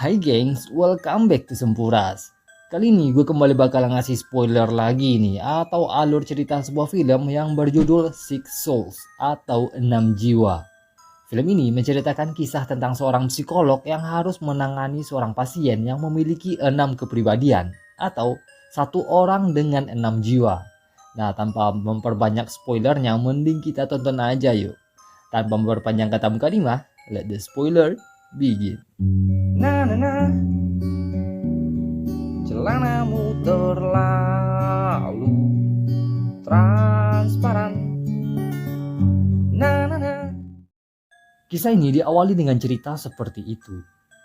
Hai gengs, welcome back to Sempuras. Kali ini gue kembali bakal ngasih spoiler lagi nih, atau alur cerita sebuah film yang berjudul Six Souls atau 6 Jiwa. Film ini menceritakan kisah tentang seorang psikolog yang harus menangani seorang pasien yang memiliki 6 kepribadian atau satu orang dengan 6 jiwa. Nah, tanpa memperbanyak spoilernya, mending kita tonton aja yuk. Tanpa memperpanjang kata mukadimah, let the spoiler begin. Na na na, celanamu terlalu transparan. Na na na. Kisah ini diawali dengan cerita seperti itu.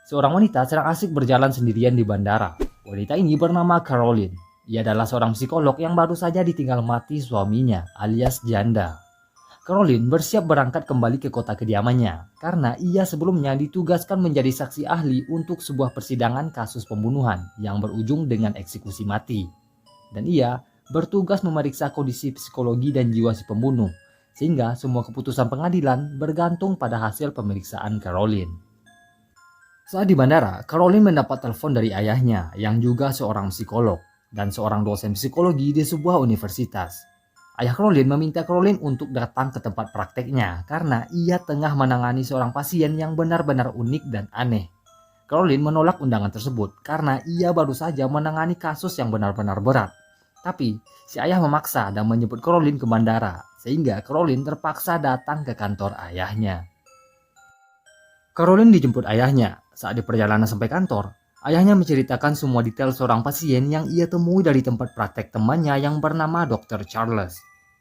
Seorang wanita sedang asik berjalan sendirian di bandara. Wanita ini bernama Caroline. Ia adalah seorang psikolog yang baru saja ditinggal mati suaminya alias janda. Caroline bersiap berangkat kembali ke kota kediamannya karena ia sebelumnya ditugaskan menjadi saksi ahli untuk sebuah persidangan kasus pembunuhan yang berujung dengan eksekusi mati. Dan ia bertugas memeriksa kondisi psikologi dan jiwa si pembunuh, sehingga semua keputusan pengadilan bergantung pada hasil pemeriksaan Caroline. Saat di bandara, Caroline mendapat telepon dari ayahnya yang juga seorang psikolog dan seorang dosen psikologi di sebuah universitas. Ayah Caroline meminta Caroline untuk datang ke tempat prakteknya karena ia tengah menangani seorang pasien yang benar-benar unik dan aneh. Caroline menolak undangan tersebut karena ia baru saja menangani kasus yang benar-benar berat. Tapi si ayah memaksa dan menjemput Caroline ke bandara sehingga Caroline terpaksa datang ke kantor ayahnya. Caroline dijemput ayahnya. Saat di perjalanan sampai kantor, ayahnya menceritakan semua detail seorang pasien yang ia temui dari tempat praktek temannya yang bernama Dr. Charles.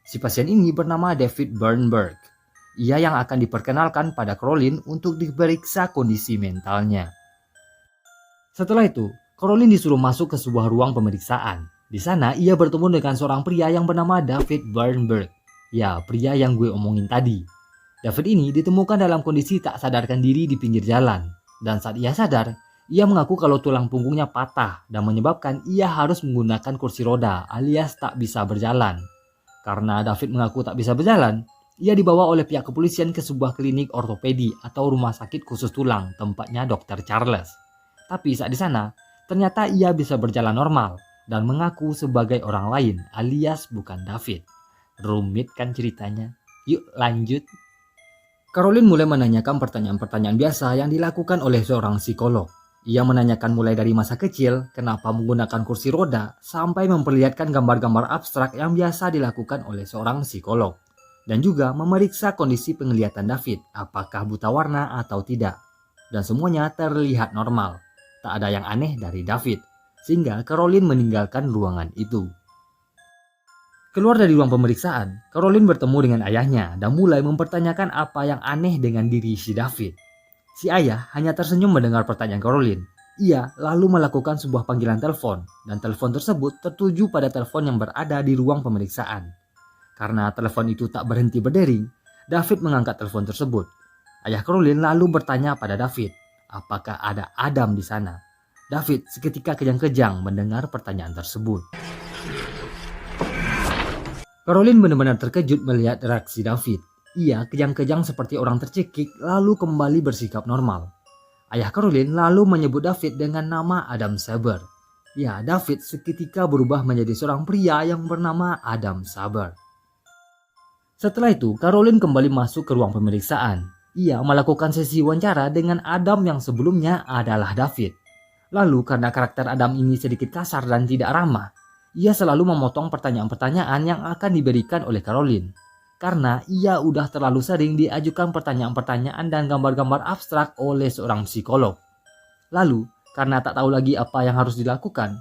Si pasien ini bernama David Bernberg. Ia yang akan diperkenalkan pada Caroline untuk diperiksa kondisi mentalnya. Setelah itu, Caroline disuruh masuk ke sebuah ruang pemeriksaan. Di sana ia bertemu dengan seorang pria yang bernama David Bernberg. Ya, pria yang gue omongin tadi. David ini ditemukan dalam kondisi tak sadarkan diri di pinggir jalan. Dan saat ia sadar, ia mengaku kalau tulang punggungnya patah dan menyebabkan ia harus menggunakan kursi roda alias tak bisa berjalan. Karena David mengaku tak bisa berjalan, ia dibawa oleh pihak kepolisian ke sebuah klinik ortopedi atau rumah sakit khusus tulang tempatnya Dr. Charles. Tapi saat di sana, ternyata ia bisa berjalan normal dan mengaku sebagai orang lain alias bukan David. Rumit kan ceritanya? Yuk lanjut. Caroline mulai menanyakan pertanyaan-pertanyaan biasa yang dilakukan oleh seorang psikolog. Ia menanyakan mulai dari masa kecil, kenapa menggunakan kursi roda, sampai memperlihatkan gambar-gambar abstrak yang biasa dilakukan oleh seorang psikolog. Dan juga memeriksa kondisi penglihatan David, apakah buta warna atau tidak. Dan semuanya terlihat normal. Tak ada yang aneh dari David, sehingga Caroline meninggalkan ruangan itu. Keluar dari ruang pemeriksaan, Caroline bertemu dengan ayahnya dan mulai mempertanyakan apa yang aneh dengan diri si David. Si ayah hanya tersenyum mendengar pertanyaan Caroline. Ia lalu melakukan sebuah panggilan telepon dan telepon tersebut tertuju pada telepon yang berada di ruang pemeriksaan. Karena telepon itu tak berhenti berdering, David mengangkat telepon tersebut. Ayah Caroline lalu bertanya pada David, apakah ada Adam di sana? David seketika kejang-kejang mendengar pertanyaan tersebut. Caroline benar-benar terkejut melihat reaksi David. Ia kejang-kejang seperti orang tercekik lalu kembali bersikap normal. Ayah Caroline lalu menyebut David dengan nama Adam Saber. Ya, David seketika berubah menjadi seorang pria yang bernama Adam Saber. Setelah itu, Caroline kembali masuk ke ruang pemeriksaan. Ia melakukan sesi wawancara dengan Adam yang sebelumnya adalah David. Lalu karena karakter Adam ini sedikit kasar dan tidak ramah, ia selalu memotong pertanyaan-pertanyaan yang akan diberikan oleh Caroline. Karena ia udah terlalu sering diajukan pertanyaan-pertanyaan dan gambar-gambar abstrak oleh seorang psikolog. Lalu, karena tak tahu lagi apa yang harus dilakukan,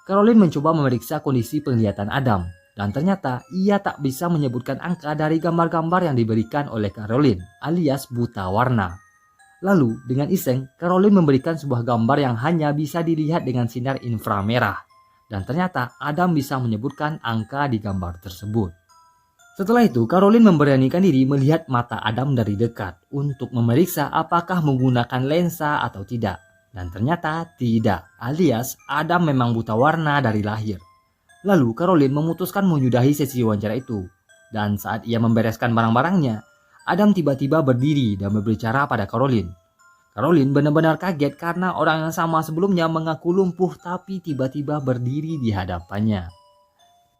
Caroline mencoba memeriksa kondisi penglihatan Adam. Dan ternyata ia tak bisa menyebutkan angka dari gambar-gambar yang diberikan oleh Caroline, alias buta warna. Lalu, dengan iseng, Caroline memberikan sebuah gambar yang hanya bisa dilihat dengan sinar inframerah. Dan ternyata Adam bisa menyebutkan angka di gambar tersebut. Setelah itu, Caroline memberanikan diri melihat mata Adam dari dekat untuk memeriksa apakah menggunakan lensa atau tidak. Dan ternyata tidak, alias Adam memang buta warna dari lahir. Lalu Caroline memutuskan menyudahi sesi wawancara itu. Dan saat ia membereskan barang-barangnya, Adam tiba-tiba berdiri dan berbicara pada Caroline. Caroline benar-benar kaget karena orang yang sama sebelumnya mengaku lumpuh tapi tiba-tiba berdiri di hadapannya.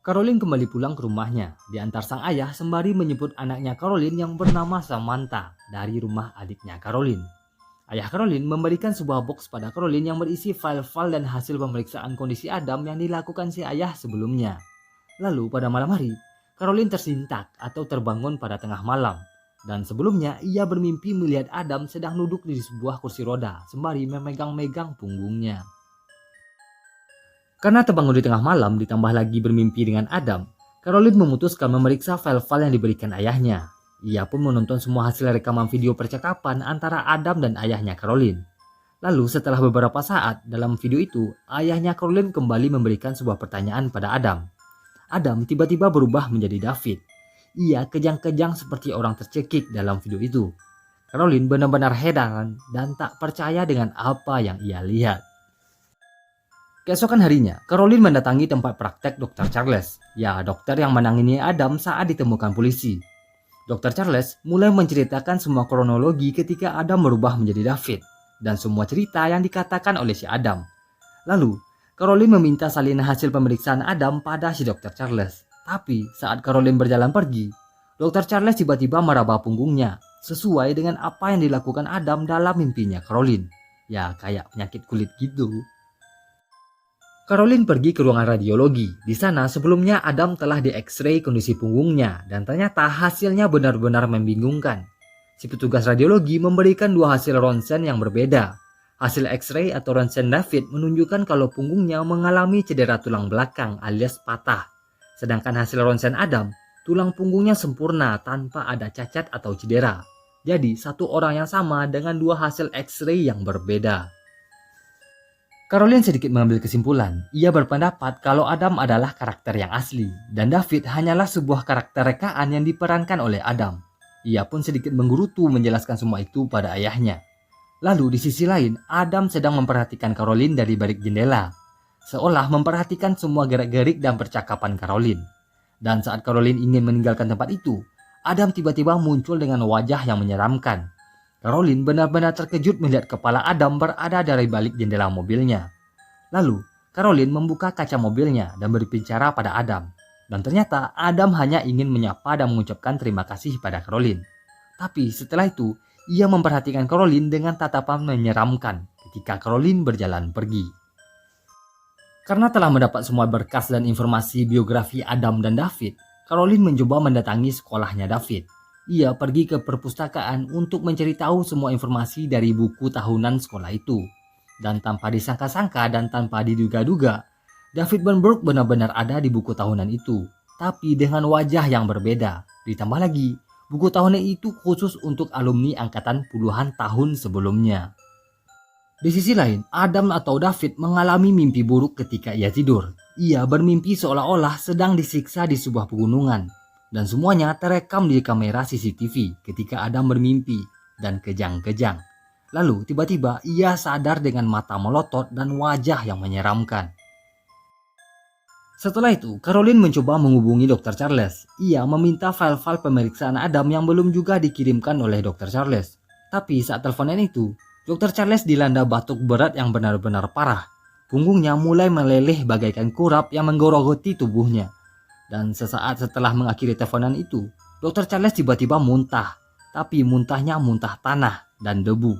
Caroline kembali pulang ke rumahnya, diantar sang ayah sembari menyebut anaknya Caroline yang bernama Samantha dari rumah adiknya Caroline. Ayah Caroline memberikan sebuah box pada Caroline yang berisi file-file dan hasil pemeriksaan kondisi Adam yang dilakukan si ayah sebelumnya. Lalu pada malam hari, Caroline tersintak atau terbangun pada tengah malam. Dan sebelumnya ia bermimpi melihat Adam sedang duduk di sebuah kursi roda sembari memegang-megang punggungnya. Karena terbangun di tengah malam ditambah lagi bermimpi dengan Adam, Caroline memutuskan memeriksa file-file yang diberikan ayahnya. Ia pun menonton semua hasil rekaman video percakapan antara Adam dan ayahnya Caroline. Lalu setelah beberapa saat dalam video itu, ayahnya Caroline kembali memberikan sebuah pertanyaan pada Adam. Adam tiba-tiba berubah menjadi David. Ia kejang-kejang seperti orang tercekik dalam video itu. Caroline benar-benar heran dan tak percaya dengan apa yang ia lihat. Keesokan harinya, Caroline mendatangi tempat praktek Dr. Charles. Ya, dokter yang menangani Adam saat ditemukan polisi. Dr. Charles mulai menceritakan semua kronologi ketika Adam berubah menjadi David dan semua cerita yang dikatakan oleh si Adam. Lalu, Caroline meminta salinan hasil pemeriksaan Adam pada si Dr. Charles. Tapi saat Caroline berjalan pergi, Dr. Charles tiba-tiba meraba punggungnya sesuai dengan apa yang dilakukan Adam dalam mimpinya Caroline. Ya, kayak penyakit kulit gitu. Caroline pergi ke ruangan radiologi. Di sana sebelumnya Adam telah di X-ray kondisi punggungnya dan ternyata hasilnya benar-benar membingungkan. Si petugas radiologi memberikan dua hasil ronsen yang berbeda. Hasil X-ray atau ronsen David menunjukkan kalau punggungnya mengalami cedera tulang belakang alias patah. Sedangkan hasil ronsen Adam, tulang punggungnya sempurna tanpa ada cacat atau cedera. Jadi satu orang yang sama dengan dua hasil X-ray yang berbeda. Caroline sedikit mengambil kesimpulan. Ia berpendapat kalau Adam adalah karakter yang asli dan David hanyalah sebuah karakter rekaan yang diperankan oleh Adam. Ia pun sedikit menggerutu menjelaskan semua itu pada ayahnya. Lalu di sisi lain, Adam sedang memperhatikan Caroline dari balik jendela, seolah memperhatikan semua gerak-gerik dan percakapan Caroline. Dan saat Caroline ingin meninggalkan tempat itu, Adam tiba-tiba muncul dengan wajah yang menyeramkan. Caroline benar-benar terkejut melihat kepala Adam berada dari balik jendela mobilnya. Lalu, Caroline membuka kaca mobilnya dan berbicara pada Adam. Dan ternyata Adam hanya ingin menyapa dan mengucapkan terima kasih pada Caroline. Tapi setelah itu, ia memperhatikan Caroline dengan tatapan menyeramkan ketika Caroline berjalan pergi. Karena telah mendapat semua berkas dan informasi biografi Adam dan David, Caroline mencoba mendatangi sekolahnya David. Ia pergi ke perpustakaan untuk mencari tahu semua informasi dari buku tahunan sekolah itu. Dan tanpa disangka-sangka dan tanpa diduga-duga, David Bernberg benar-benar ada di buku tahunan itu, tapi dengan wajah yang berbeda. Ditambah lagi, buku tahunan itu khusus untuk alumni angkatan puluhan tahun sebelumnya. Di sisi lain, Adam atau David mengalami mimpi buruk ketika ia tidur. Ia bermimpi seolah-olah sedang disiksa di sebuah pegunungan. Dan semuanya terekam di kamera CCTV ketika Adam bermimpi dan kejang-kejang. Lalu tiba-tiba ia sadar dengan mata melotot dan wajah yang menyeramkan. Setelah itu, Caroline mencoba menghubungi Dr. Charles. Ia meminta file-file pemeriksaan Adam yang belum juga dikirimkan oleh Dr. Charles. Tapi saat teleponan itu, Dr. Charles dilanda batuk berat yang benar-benar parah. Punggungnya mulai meleleh bagaikan kurap yang menggerogoti tubuhnya. Dan sesaat setelah mengakhiri teleponan itu, Dr. Charles tiba-tiba muntah. Tapi muntahnya muntah tanah dan debu.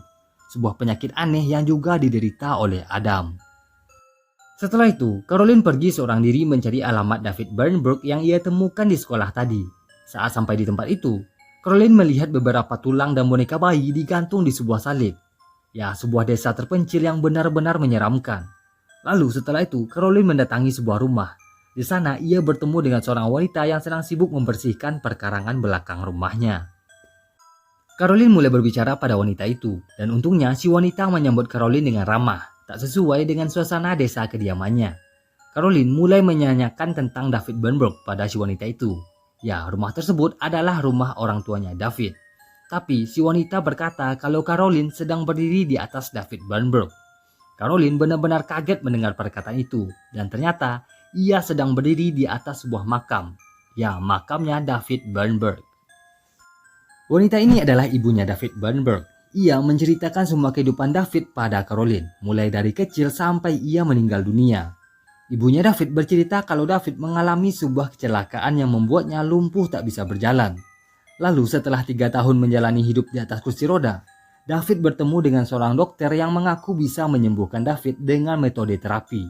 Sebuah penyakit aneh yang juga diderita oleh Adam. Setelah itu, Caroline pergi seorang diri mencari alamat David Bernberg yang ia temukan di sekolah tadi. Saat sampai di tempat itu, Caroline melihat beberapa tulang dan boneka bayi digantung di sebuah salib. Ya, sebuah desa terpencil yang benar-benar menyeramkan. Lalu setelah itu, Caroline mendatangi sebuah rumah. Di sana ia bertemu dengan seorang wanita yang sedang sibuk membersihkan perkarangan belakang rumahnya. Caroline mulai berbicara pada wanita itu, dan untungnya si wanita menyambut Caroline dengan ramah, tak sesuai dengan suasana desa kediamannya. Caroline mulai menanyakan tentang David Bernberg pada si wanita itu. Ya, rumah tersebut adalah rumah orang tuanya David. Tapi si wanita berkata kalau Caroline sedang berdiri di atas David Bernberg. Caroline benar-benar kaget mendengar perkataan itu, dan ternyata ia sedang berdiri di atas sebuah makam. Ya, makamnya David Bernberg. Wanita ini adalah ibunya David Bernberg. Ia menceritakan semua kehidupan David pada Caroline, mulai dari kecil sampai ia meninggal dunia. Ibunya David bercerita kalau David mengalami sebuah kecelakaan yang membuatnya lumpuh tak bisa berjalan. Lalu setelah 3 tahun menjalani hidup di atas kursi roda, David bertemu dengan seorang dokter yang mengaku bisa menyembuhkan David dengan metode terapi.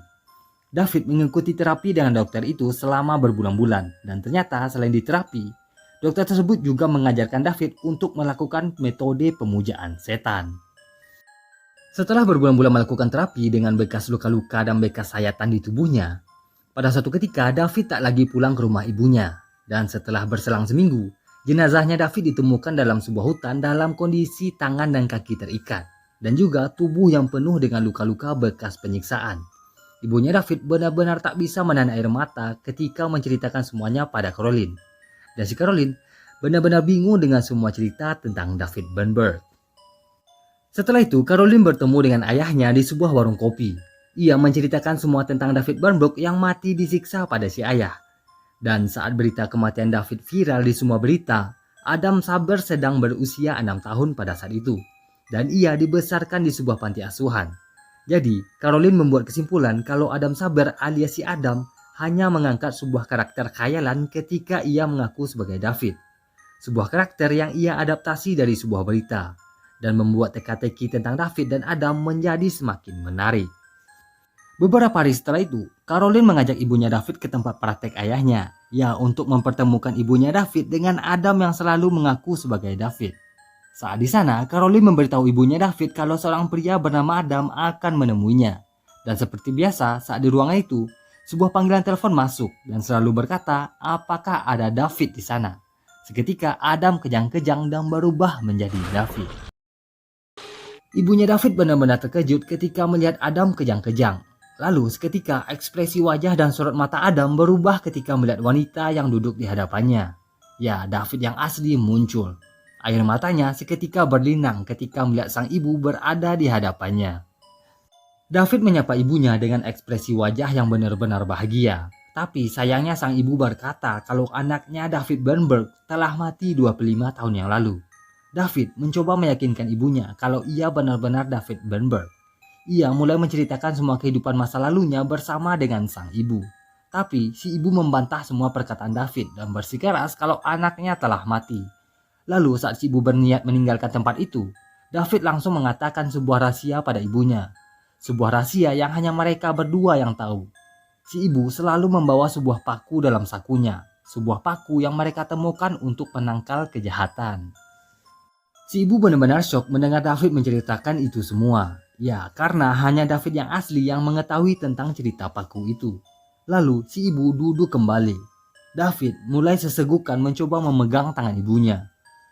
David mengikuti terapi dengan dokter itu selama berbulan-bulan, dan ternyata selain di terapi, dokter tersebut juga mengajarkan David untuk melakukan metode pemujaan setan. Setelah berbulan-bulan melakukan terapi dengan bekas luka-luka dan bekas sayatan di tubuhnya, pada suatu ketika David tak lagi pulang ke rumah ibunya, dan setelah berselang seminggu, jenazahnya David ditemukan dalam sebuah hutan dalam kondisi tangan dan kaki terikat, dan juga tubuh yang penuh dengan luka-luka bekas penyiksaan. Ibunya David benar-benar tak bisa menahan air mata ketika menceritakan semuanya pada Caroline. Dan si Caroline benar-benar bingung dengan semua cerita tentang David Bernberg. Setelah itu, Caroline bertemu dengan ayahnya di sebuah warung kopi. Ia menceritakan semua tentang David Bernberg yang mati disiksa pada si ayah. Dan saat berita kematian David viral di semua berita, Adam Saber sedang berusia 6 tahun pada saat itu. Dan ia dibesarkan di sebuah panti asuhan. Jadi, Caroline membuat kesimpulan kalau Adam Saber alias si Adam hanya mengangkat sebuah karakter khayalan ketika ia mengaku sebagai David. Sebuah karakter yang ia adaptasi dari sebuah berita, dan membuat teka-teki tentang David dan Adam menjadi semakin menarik. Beberapa hari setelah itu, Caroline mengajak ibunya David ke tempat praktek ayahnya, untuk mempertemukan ibunya David dengan Adam yang selalu mengaku sebagai David. Saat di sana, Caroline memberitahu ibunya David kalau seorang pria bernama Adam akan menemuinya. Dan seperti biasa, saat di ruangan itu, sebuah panggilan telepon masuk dan selalu berkata, apakah ada David di sana? Seketika Adam kejang-kejang dan berubah menjadi David. Ibunya David benar-benar terkejut ketika melihat Adam kejang-kejang. Lalu seketika ekspresi wajah dan sorot mata Adam berubah ketika melihat wanita yang duduk di hadapannya. Ya, David yang asli muncul. Air matanya seketika berlinang ketika melihat sang ibu berada di hadapannya. David menyapa ibunya dengan ekspresi wajah yang benar-benar bahagia. Tapi sayangnya sang ibu berkata kalau anaknya David Bernberg telah mati 25 tahun yang lalu. David mencoba meyakinkan ibunya kalau ia benar-benar David Bernberg. Ia mulai menceritakan semua kehidupan masa lalunya bersama dengan sang ibu. Tapi si ibu membantah semua perkataan David dan bersikeras kalau anaknya telah mati. Lalu saat si ibu berniat meninggalkan tempat itu, David langsung mengatakan sebuah rahasia pada ibunya. Sebuah rahasia yang hanya mereka berdua yang tahu. Si ibu selalu membawa sebuah paku dalam sakunya. Sebuah paku yang mereka temukan untuk penangkal kejahatan. Si ibu benar-benar syok mendengar David menceritakan itu semua. Ya, karena hanya David yang asli yang mengetahui tentang cerita paku itu. Lalu si ibu duduk kembali. David mulai sesegukan mencoba memegang tangan ibunya.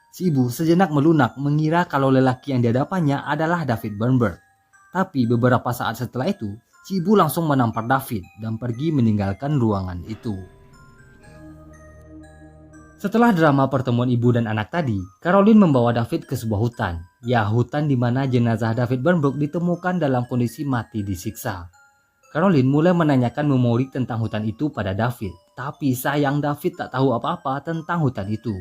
Si ibu sejenak melunak mengira kalau lelaki yang dihadapannya adalah David Bernberg. Tapi beberapa saat setelah itu, si ibu langsung menampar David dan pergi meninggalkan ruangan itu. Setelah drama pertemuan ibu dan anak tadi, Caroline membawa David ke sebuah hutan. Ya, hutan di mana jenazah David Bernberg ditemukan dalam kondisi mati disiksa. Caroline mulai menanyakan memori tentang hutan itu pada David. Tapi sayang David tak tahu apa-apa tentang hutan itu.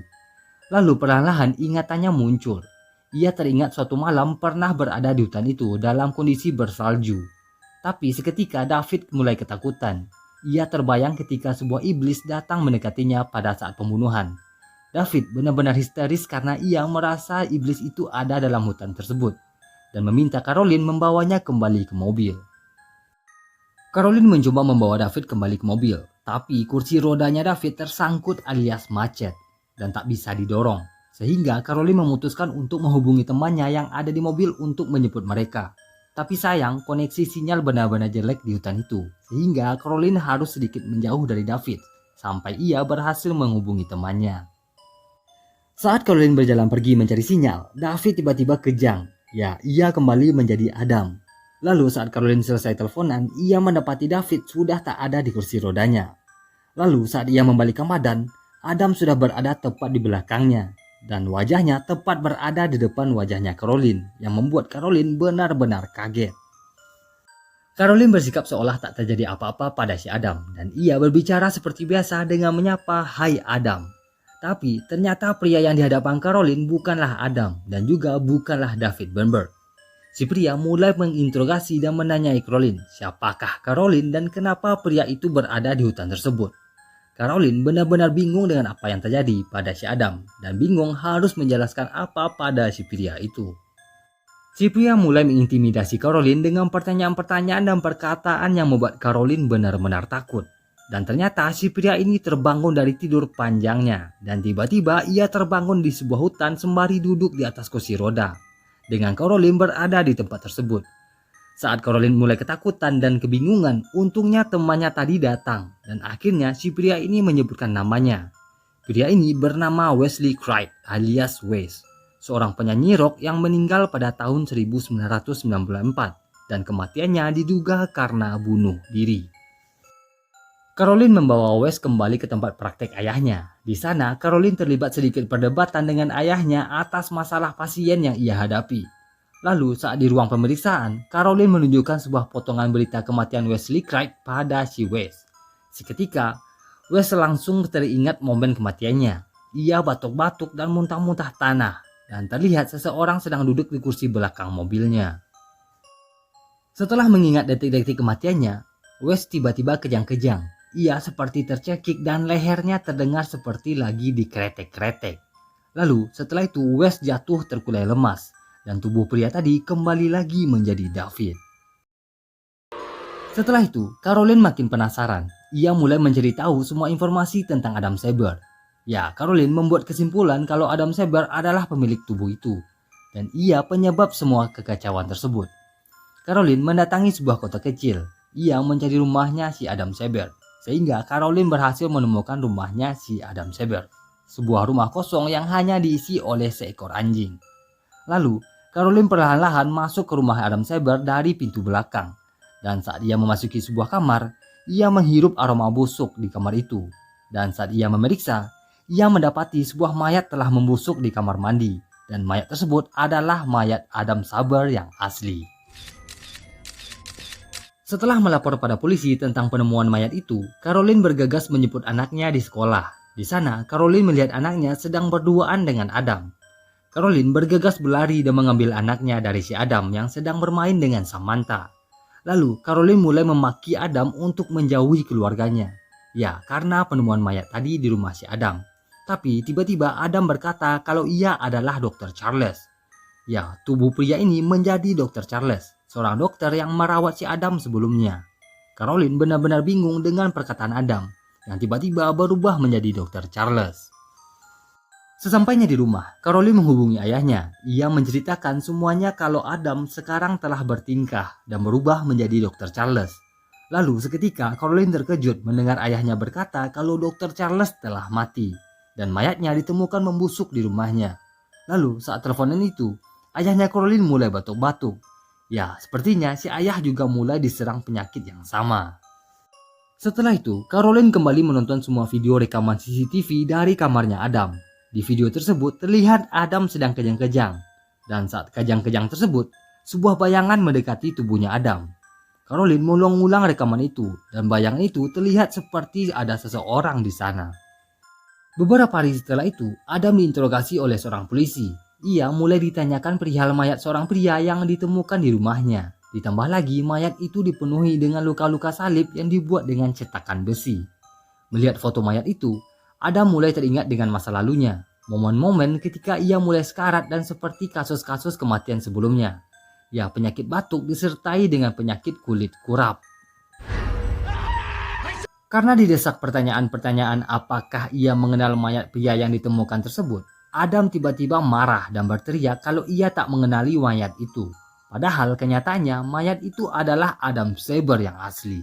Lalu perlahan-lahan ingatannya muncul. Ia teringat suatu malam pernah berada di hutan itu dalam kondisi bersalju. Tapi seketika David mulai ketakutan. Ia terbayang ketika sebuah iblis datang mendekatinya pada saat pembunuhan. David benar-benar histeris karena ia merasa iblis itu ada dalam hutan tersebut dan meminta Caroline membawanya kembali ke mobil. Caroline mencoba membawa David kembali ke mobil, tapi kursi rodanya David tersangkut alias macet dan tak bisa didorong. Sehingga Caroline memutuskan untuk menghubungi temannya yang ada di mobil untuk menjemput mereka. Tapi sayang, koneksi sinyal benar-benar jelek di hutan itu, sehingga Caroline harus sedikit menjauh dari David, sampai ia berhasil menghubungi temannya. Saat Caroline berjalan pergi mencari sinyal, David tiba-tiba kejang. Ya, ia kembali menjadi Adam. Lalu saat Caroline selesai teleponan, ia mendapati David sudah tak ada di kursi rodanya. Lalu saat ia membalikkan badan, Adam sudah berada tepat di belakangnya. Dan wajahnya tepat berada di depan wajahnya Caroline, yang membuat Caroline benar-benar kaget. Caroline bersikap seolah tak terjadi apa-apa pada si Adam, dan ia berbicara seperti biasa dengan menyapa "Hai Adam". Tapi ternyata pria yang dihadapan Caroline bukanlah Adam dan juga bukanlah David Bernberg. Si pria mulai menginterogasi dan menanyai Caroline siapakah Caroline dan kenapa pria itu berada di hutan tersebut. Caroline benar-benar bingung dengan apa yang terjadi pada si Adam dan bingung harus menjelaskan apa pada si pria itu. Si pria mulai mengintimidasi Caroline dengan pertanyaan-pertanyaan dan perkataan yang membuat Caroline benar-benar takut. Dan ternyata si pria ini terbangun dari tidur panjangnya dan tiba-tiba ia terbangun di sebuah hutan sembari duduk di atas kursi roda. Dengan Caroline berada di tempat tersebut. Saat Caroline mulai ketakutan dan kebingungan, untungnya temannya tadi datang dan akhirnya si pria ini menyebutkan namanya. Pria ini bernama Wesley Clyde alias Wes, seorang penyanyi rock yang meninggal pada tahun 1994 dan kematiannya diduga karena bunuh diri. Caroline membawa Wes kembali ke tempat praktek ayahnya. Di sana, Caroline terlibat sedikit perdebatan dengan ayahnya atas masalah pasien yang ia hadapi. Lalu, saat di ruang pemeriksaan, Caroline menunjukkan sebuah potongan berita kematian Wesley Clyde pada si Wes. Seketika, Wes langsung teringat momen kematiannya. Ia batuk-batuk dan muntah-muntah tanah, dan terlihat seseorang sedang duduk di kursi belakang mobilnya. Setelah mengingat detik-detik kematiannya, Wes tiba-tiba kejang-kejang. Ia seperti tercekik dan lehernya terdengar seperti lagi dikretek-kretek. Lalu setelah itu Wes jatuh terkulai lemas dan tubuh pria tadi kembali lagi menjadi David. Setelah itu Caroline makin penasaran. Ia mulai mencari tahu semua informasi tentang Adam Saber. Ya, Caroline membuat kesimpulan kalau Adam Saber adalah pemilik tubuh itu dan ia penyebab semua kekacauan tersebut. Caroline mendatangi sebuah kota kecil. Ia mencari rumahnya si Adam Saber. Sehingga Caroline berhasil menemukan rumahnya si Adam Saber. Sebuah rumah kosong yang hanya diisi oleh seekor anjing. Lalu, Caroline perlahan-lahan masuk ke rumah Adam Saber dari pintu belakang. Dan saat ia memasuki sebuah kamar, ia menghirup aroma busuk di kamar itu. Dan saat ia memeriksa, ia mendapati sebuah mayat telah membusuk di kamar mandi. Dan mayat tersebut adalah mayat Adam Saber yang asli. Setelah melapor pada polisi tentang penemuan mayat itu, Caroline bergegas menjemput anaknya di sekolah. Di sana, Caroline melihat anaknya sedang berduaan dengan Adam. Caroline bergegas berlari dan mengambil anaknya dari si Adam yang sedang bermain dengan Samantha. Lalu, Caroline mulai memaki Adam untuk menjauhi keluarganya. Ya, karena penemuan mayat tadi di rumah si Adam. Tapi tiba-tiba Adam berkata kalau ia adalah Dr. Charles. Ya, tubuh pria ini menjadi Dr. Charles, seorang dokter yang merawat si Adam sebelumnya. Caroline benar-benar bingung dengan perkataan Adam, yang tiba-tiba berubah menjadi Dr. Charles. Sesampainya di rumah, Caroline menghubungi ayahnya. Ia menceritakan semuanya kalau Adam sekarang telah bertingkah dan berubah menjadi Dr. Charles. Lalu seketika Caroline terkejut mendengar ayahnya berkata kalau Dr. Charles telah mati, dan mayatnya ditemukan membusuk di rumahnya. Lalu saat teleponan itu, ayahnya Caroline mulai batuk-batuk. Ya, sepertinya si ayah juga mulai diserang penyakit yang sama. Setelah itu, Caroline kembali menonton semua video rekaman CCTV dari kamarnya Adam. Di video tersebut terlihat Adam sedang kejang-kejang. Dan saat kejang-kejang tersebut, sebuah bayangan mendekati tubuhnya Adam. Caroline mengulang-ulang rekaman itu dan bayangan itu terlihat seperti ada seseorang di sana. Beberapa hari setelah itu, Adam diinterogasi oleh seorang polisi. Ia mulai ditanyakan perihal mayat seorang pria yang ditemukan di rumahnya. Ditambah lagi mayat itu dipenuhi dengan luka-luka salib yang dibuat dengan cetakan besi. Melihat foto mayat itu, Adam mulai teringat dengan masa lalunya. Momen-momen ketika ia mulai sekarat dan seperti kasus-kasus kematian sebelumnya. Ya, penyakit batuk disertai dengan penyakit kulit kurap. Karena didesak pertanyaan-pertanyaan apakah ia mengenal mayat pria yang ditemukan tersebut, Adam tiba-tiba marah dan berteriak kalau ia tak mengenali mayat itu. Padahal kenyataannya mayat itu adalah Adam Saber yang asli.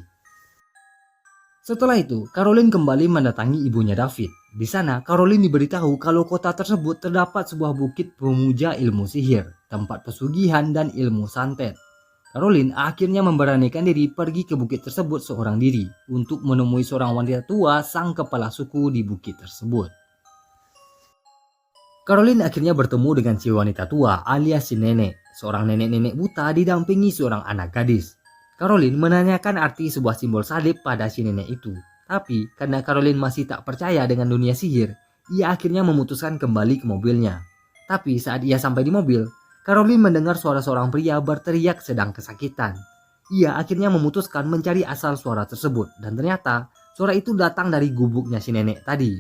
Setelah itu, Caroline kembali mendatangi ibunya David. Di sana, Caroline diberitahu kalau kota tersebut terdapat sebuah bukit pemuja ilmu sihir, tempat pesugihan dan ilmu santet. Caroline akhirnya memberanikan diri pergi ke bukit tersebut seorang diri untuk menemui seorang wanita tua sang kepala suku di bukit tersebut. Caroline akhirnya bertemu dengan si wanita tua alias si nenek, seorang nenek-nenek buta didampingi seorang anak gadis. Caroline menanyakan arti sebuah simbol salib pada si nenek itu. Tapi karena Caroline masih tak percaya dengan dunia sihir, ia akhirnya memutuskan kembali ke mobilnya. Tapi saat ia sampai di mobil, Caroline mendengar suara seorang pria berteriak sedang kesakitan. Ia akhirnya memutuskan mencari asal suara tersebut dan ternyata suara itu datang dari gubuknya si nenek tadi.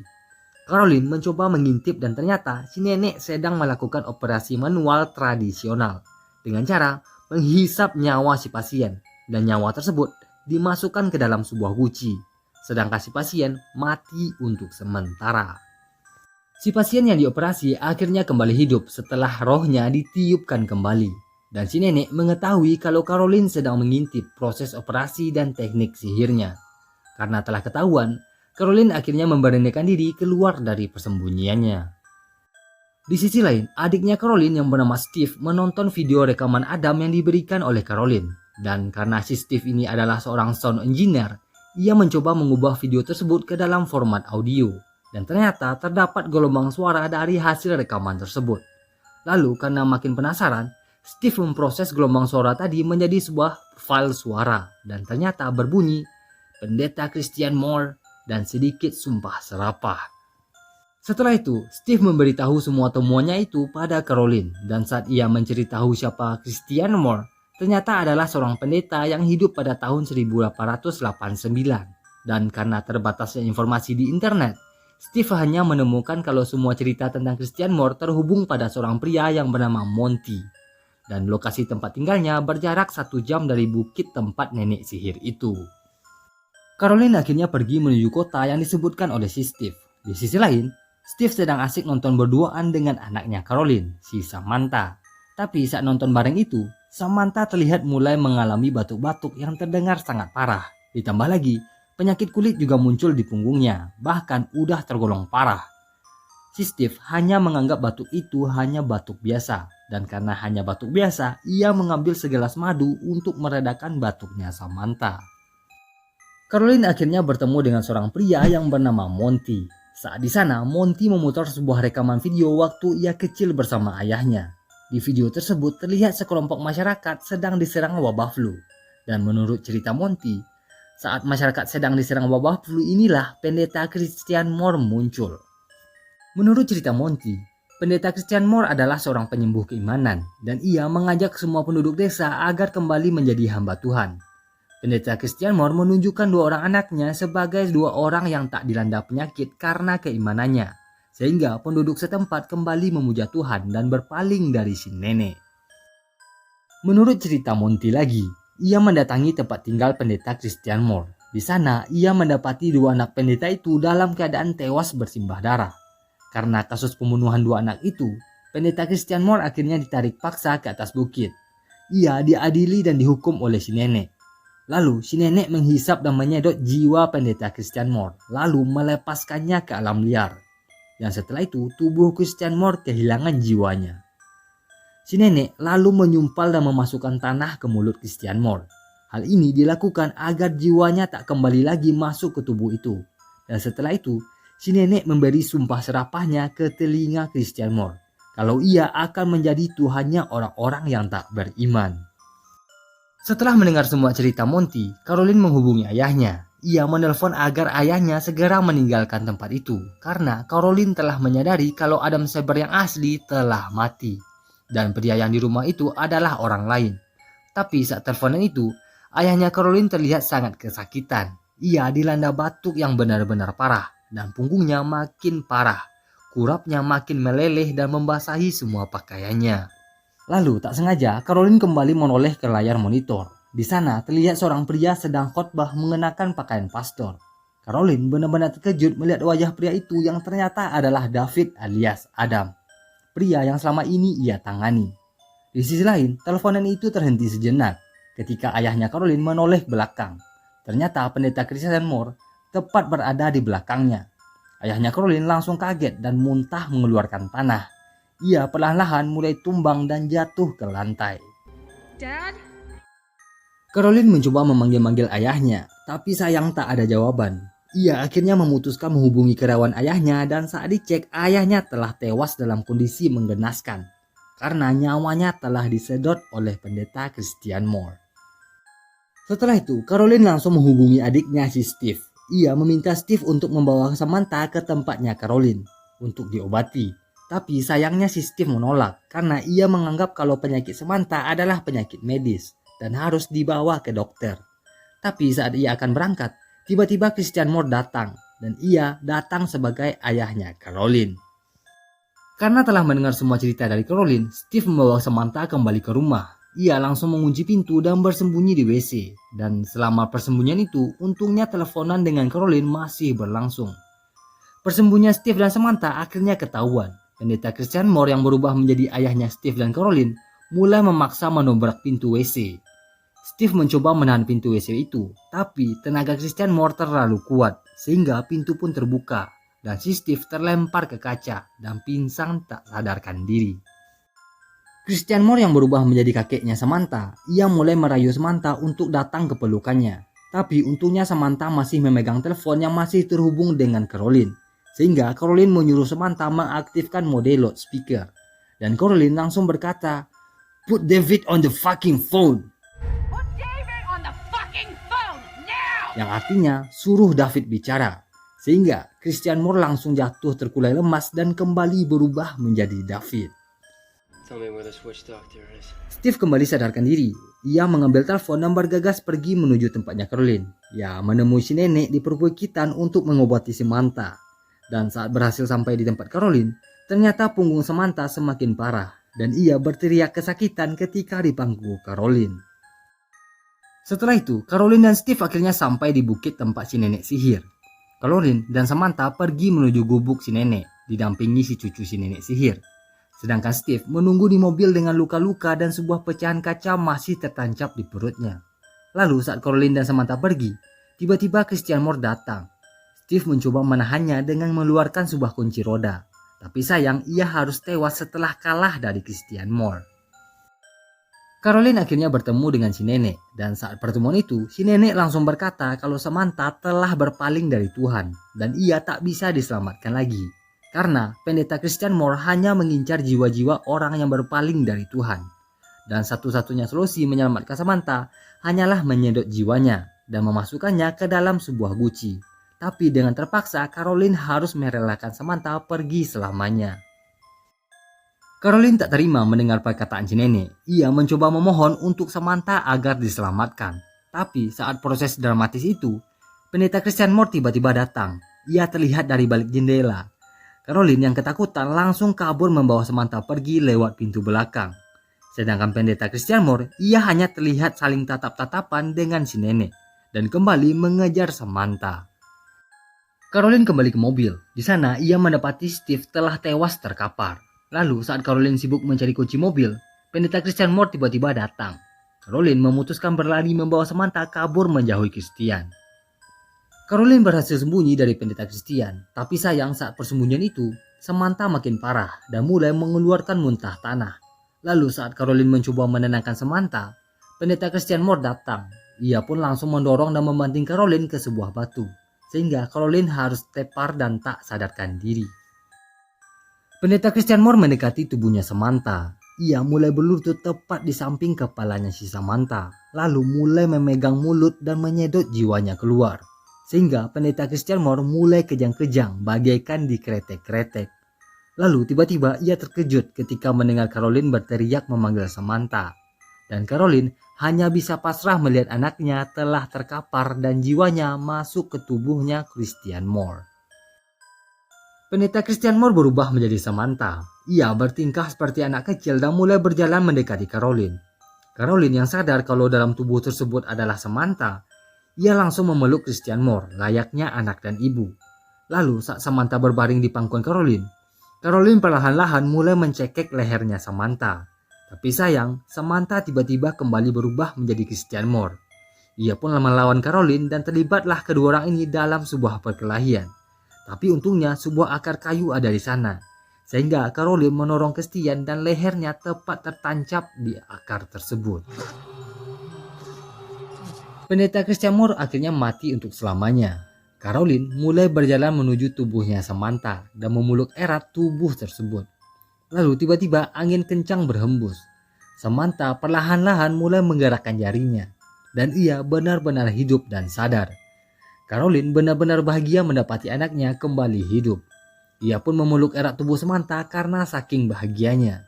Caroline mencoba mengintip dan ternyata si nenek sedang melakukan operasi manual tradisional dengan cara menghisap nyawa si pasien dan nyawa tersebut dimasukkan ke dalam sebuah guci, sedangkan si pasien mati untuk sementara. Si pasien yang dioperasi akhirnya kembali hidup setelah rohnya ditiupkan kembali. Dan si nenek mengetahui kalau Caroline sedang mengintip proses operasi dan teknik sihirnya. Karena telah ketahuan, Caroline akhirnya memberanikan diri keluar dari persembunyiannya. Di sisi lain, adiknya Caroline yang bernama Steve menonton video rekaman Adam yang diberikan oleh Caroline. Dan karena si Steve ini adalah seorang sound engineer, ia mencoba mengubah video tersebut ke dalam format audio. Dan ternyata terdapat gelombang suara dari hasil rekaman tersebut. Lalu karena makin penasaran, Steve memproses gelombang suara tadi menjadi sebuah file suara. Dan ternyata berbunyi, Pendeta Christian Moore dan sedikit sumpah serapah. Setelah itu, Steve memberitahu semua temuannya itu pada Caroline. Dan saat ia menceritahu siapa Christian Moore, ternyata adalah seorang pendeta yang hidup pada tahun 1889. Dan karena terbatasnya informasi di internet, Steve hanya menemukan kalau semua cerita tentang Christian Moore terhubung pada seorang pria yang bernama Monty. Dan lokasi tempat tinggalnya berjarak 1 jam dari bukit tempat nenek sihir itu. Caroline akhirnya pergi menuju kota yang disebutkan oleh si Steve. Di sisi lain, Steve sedang asik nonton berduaan dengan anaknya Caroline, si Samantha. Tapi saat nonton bareng itu, Samantha terlihat mulai mengalami batuk-batuk yang terdengar sangat parah. Ditambah lagi, penyakit kulit juga muncul di punggungnya, bahkan udah tergolong parah. Si Steve hanya menganggap batuk itu hanya batuk biasa. Dan karena hanya batuk biasa, ia mengambil segelas madu untuk meredakan batuknya Samantha. Caroline akhirnya bertemu dengan seorang pria yang bernama Monty. Saat di sana, Monty memutar sebuah rekaman video waktu ia kecil bersama ayahnya. Di video tersebut terlihat sekelompok masyarakat sedang diserang wabah flu. Dan menurut cerita Monty, saat masyarakat sedang diserang wabah flu inilah pendeta Christian Moore muncul. Menurut cerita Monty, pendeta Christian Moore adalah seorang penyembuh keimanan dan ia mengajak semua penduduk desa agar kembali menjadi hamba Tuhan. Pendeta Christian Moore menunjukkan 2 orang anaknya sebagai 2 orang yang tak dilanda penyakit karena keimanannya, sehingga penduduk setempat kembali memuja Tuhan dan berpaling dari si nenek. Menurut cerita Monty lagi, ia mendatangi tempat tinggal pendeta Christian Moore. Di sana, ia mendapati 2 anak pendeta itu dalam keadaan tewas bersimbah darah. Karena kasus pembunuhan 2 anak itu, pendeta Christian Moore akhirnya ditarik paksa ke atas bukit. Ia diadili dan dihukum oleh si nenek. Lalu si nenek menghisap dan menyedot jiwa pendeta Christian Moore, lalu melepaskannya ke alam liar. Dan setelah itu tubuh Christian Moore kehilangan jiwanya. Si nenek lalu menyumpal dan memasukkan tanah ke mulut Christian Moore. Hal ini dilakukan agar jiwanya tak kembali lagi masuk ke tubuh itu. Dan setelah itu, si nenek memberi sumpah serapahnya ke telinga Christian Moore kalau ia akan menjadi tuhannya orang-orang yang tak beriman. Setelah mendengar semua cerita Monty, Caroline menghubungi ayahnya. Ia menelpon agar ayahnya segera meninggalkan tempat itu karena Caroline telah menyadari kalau Adam Saber yang asli telah mati dan pria yang di rumah itu adalah orang lain. Tapi saat teleponan itu, ayahnya Caroline terlihat sangat kesakitan. Ia dilanda batuk yang benar-benar parah dan punggungnya makin parah. Kurapnya makin meleleh dan membasahi semua pakaiannya. Lalu tak sengaja Caroline kembali menoleh ke layar monitor. Di sana terlihat seorang pria sedang khotbah mengenakan pakaian pastor. Caroline benar-benar terkejut melihat wajah pria itu yang ternyata adalah David alias Adam. Pria yang selama ini ia tangani. Di sisi lain, teleponan itu terhenti sejenak ketika ayahnya Caroline menoleh belakang. Ternyata pendeta Christian Moore tepat berada di belakangnya. Ayahnya Caroline langsung kaget dan muntah mengeluarkan tanah. Ia perlahan-lahan mulai tumbang dan jatuh ke lantai. Dad? Caroline mencoba memanggil-manggil ayahnya, tapi sayang tak ada jawaban. Ia akhirnya memutuskan menghubungi kerabat ayahnya dan saat dicek ayahnya telah tewas dalam kondisi menggenaskan karena nyawanya telah disedot oleh pendeta Christian Moore. Setelah itu, Caroline langsung menghubungi adiknya si Steve. Ia meminta Steve untuk membawa Samantha ke tempatnya Caroline. untuk diobati. Tapi sayangnya si Steve menolak karena ia menganggap kalau penyakit Samantha adalah penyakit medis dan harus dibawa ke dokter. Tapi saat ia akan berangkat, tiba-tiba Christian Moore datang dan ia datang sebagai ayahnya Caroline. Karena telah mendengar semua cerita dari Caroline, Steve membawa Samantha kembali ke rumah. Ia langsung mengunci pintu dan bersembunyi di WC. Dan selama persembunyian itu, untungnya teleponan dengan Caroline masih berlangsung. Persembunyian Steve dan Samantha akhirnya ketahuan. Pendeta Christian Moore yang berubah menjadi ayahnya Steve dan Caroline mulai memaksa menobrak pintu WC. Steve mencoba menahan pintu WC itu, tapi tenaga Christian Moore terlalu kuat sehingga pintu pun terbuka dan si Steve terlempar ke kaca dan pingsan tak sadarkan diri. Christian Moore yang berubah menjadi kakeknya Samantha, ia mulai merayu Samantha untuk datang ke pelukannya. Tapi untungnya Samantha masih memegang telepon yang masih terhubung dengan Caroline. Sehingga Caroline menyuruh Samantha mengaktifkan mode loudspeaker. Dan Caroline langsung berkata, "Put David on the fucking phone." Put David on the fucking phone now! Yang artinya suruh David bicara. Sehingga Christian Moore langsung jatuh terkulai lemas dan kembali berubah menjadi David. Tell me where this witch doctor is. Steve kembali sadarkan diri. Ia mengambil telepon dan bergegas pergi menuju tempatnya Caroline. Ia menemui si nenek di perbukitan untuk mengobati Samantha. Dan saat berhasil sampai di tempat Caroline, ternyata punggung Samantha semakin parah dan ia berteriak kesakitan ketika dipangku Caroline. Setelah itu, Caroline dan Steve akhirnya sampai di bukit tempat si nenek sihir. Caroline dan Samantha pergi menuju gubuk si nenek, didampingi si cucu si nenek sihir. Sedangkan Steve menunggu di mobil dengan luka-luka dan sebuah pecahan kaca masih tertancap di perutnya. Lalu saat Caroline dan Samantha pergi, tiba-tiba Christian Moore datang. Steve mencoba menahannya dengan mengeluarkan sebuah kunci roda. Tapi sayang ia harus tewas setelah kalah dari Christian Moore. Caroline akhirnya bertemu dengan si nenek. Dan saat pertemuan itu, si nenek langsung berkata kalau Samantha telah berpaling dari Tuhan. Dan ia tak bisa diselamatkan lagi. Karena pendeta Christian Moore hanya mengincar jiwa-jiwa orang yang berpaling dari Tuhan. Dan satu-satunya solusi menyelamatkan Samantha hanyalah menyedot jiwanya dan memasukkannya ke dalam sebuah guci. Tapi dengan terpaksa Caroline harus merelakan Samantha pergi selamanya. Caroline tak terima mendengar perkataan si nenek. Ia mencoba memohon untuk Samantha agar diselamatkan. Tapi saat proses dramatis itu, pendeta Christian Moore tiba-tiba datang. Ia terlihat dari balik jendela. Caroline yang ketakutan langsung kabur membawa Samantha pergi lewat pintu belakang. Sedangkan pendeta Christian Moore, ia hanya terlihat saling tatap-tatapan dengan si nenek dan kembali mengejar Samantha. Caroline kembali ke mobil. Di sana ia mendapati Steve telah tewas terkapar. Lalu saat Caroline sibuk mencari kunci mobil, pendeta Christian Moore tiba-tiba datang. Caroline memutuskan berlari membawa Samantha kabur menjauhi Christian. Caroline berhasil sembunyi dari pendeta Christian, tapi sayang saat persembunyian itu, Samantha makin parah dan mulai mengeluarkan muntah tanah. Lalu saat Caroline mencoba menenangkan Samantha, pendeta Christian Moore datang. Ia pun langsung mendorong dan membanting Caroline ke sebuah batu. Sehingga Caroline harus tepar dan tak sadarkan diri. Pendeta Christian Moore mendekati tubuhnya Samantha. Ia mulai berlutut tepat di samping kepalanya si Samantha. Lalu mulai memegang mulut dan menyedot jiwanya keluar. Sehingga pendeta Christian Moore mulai kejang-kejang bagaikan dikretek-kretek. Lalu tiba-tiba ia terkejut ketika mendengar Caroline berteriak memanggil Samantha. Dan Caroline hanya bisa pasrah melihat anaknya telah terkapar dan jiwanya masuk ke tubuhnya Christian Moore. Pendeta Christian Moore berubah menjadi Samantha. Ia bertingkah seperti anak kecil dan mulai berjalan mendekati Caroline. Caroline yang sadar kalau dalam tubuh tersebut adalah Samantha, ia langsung memeluk Christian Moore layaknya anak dan ibu. Lalu saat Samantha berbaring di pangkuan Caroline, Caroline perlahan-lahan mulai mencekek lehernya Samantha. Tapi sayang, Samantha tiba-tiba kembali berubah menjadi Christian Moore. Ia pun melawan Caroline dan terlibatlah kedua orang ini dalam sebuah perkelahian. Tapi untungnya sebuah akar kayu ada di sana. Sehingga Caroline menorong Christian dan lehernya tepat tertancap di akar tersebut. Pendeta Christian Moore akhirnya mati untuk selamanya. Caroline mulai berjalan menuju tubuhnya Samantha dan memeluk erat tubuh tersebut. Lalu tiba-tiba angin kencang berhembus. Samantha perlahan-lahan mulai menggerakkan jarinya. Dan ia benar-benar hidup dan sadar. Caroline benar-benar bahagia mendapati anaknya kembali hidup. Ia pun memeluk erat tubuh Samantha karena saking bahagianya.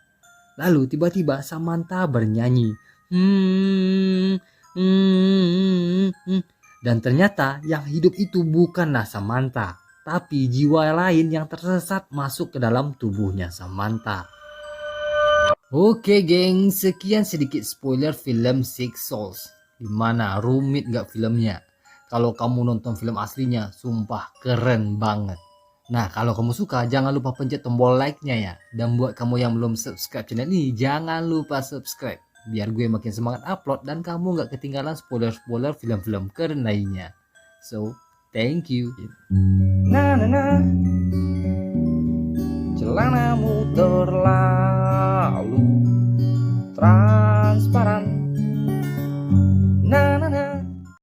Lalu tiba-tiba Samantha bernyanyi. Dan ternyata yang hidup itu bukanlah Samantha, tapi jiwa lain yang tersesat masuk ke dalam tubuhnya Samantha. Oke geng, sekian sedikit spoiler film Six Souls. Gimana, rumit gak filmnya? Kalau kamu nonton film aslinya, sumpah keren banget. Nah, kalau kamu suka, jangan lupa pencet tombol like-nya ya. Dan buat kamu yang belum subscribe channel ini, jangan lupa subscribe. Biar gue makin semangat upload dan kamu gak ketinggalan spoiler-spoiler film-film keren lainnya. So, thank you. Celanamu terlalu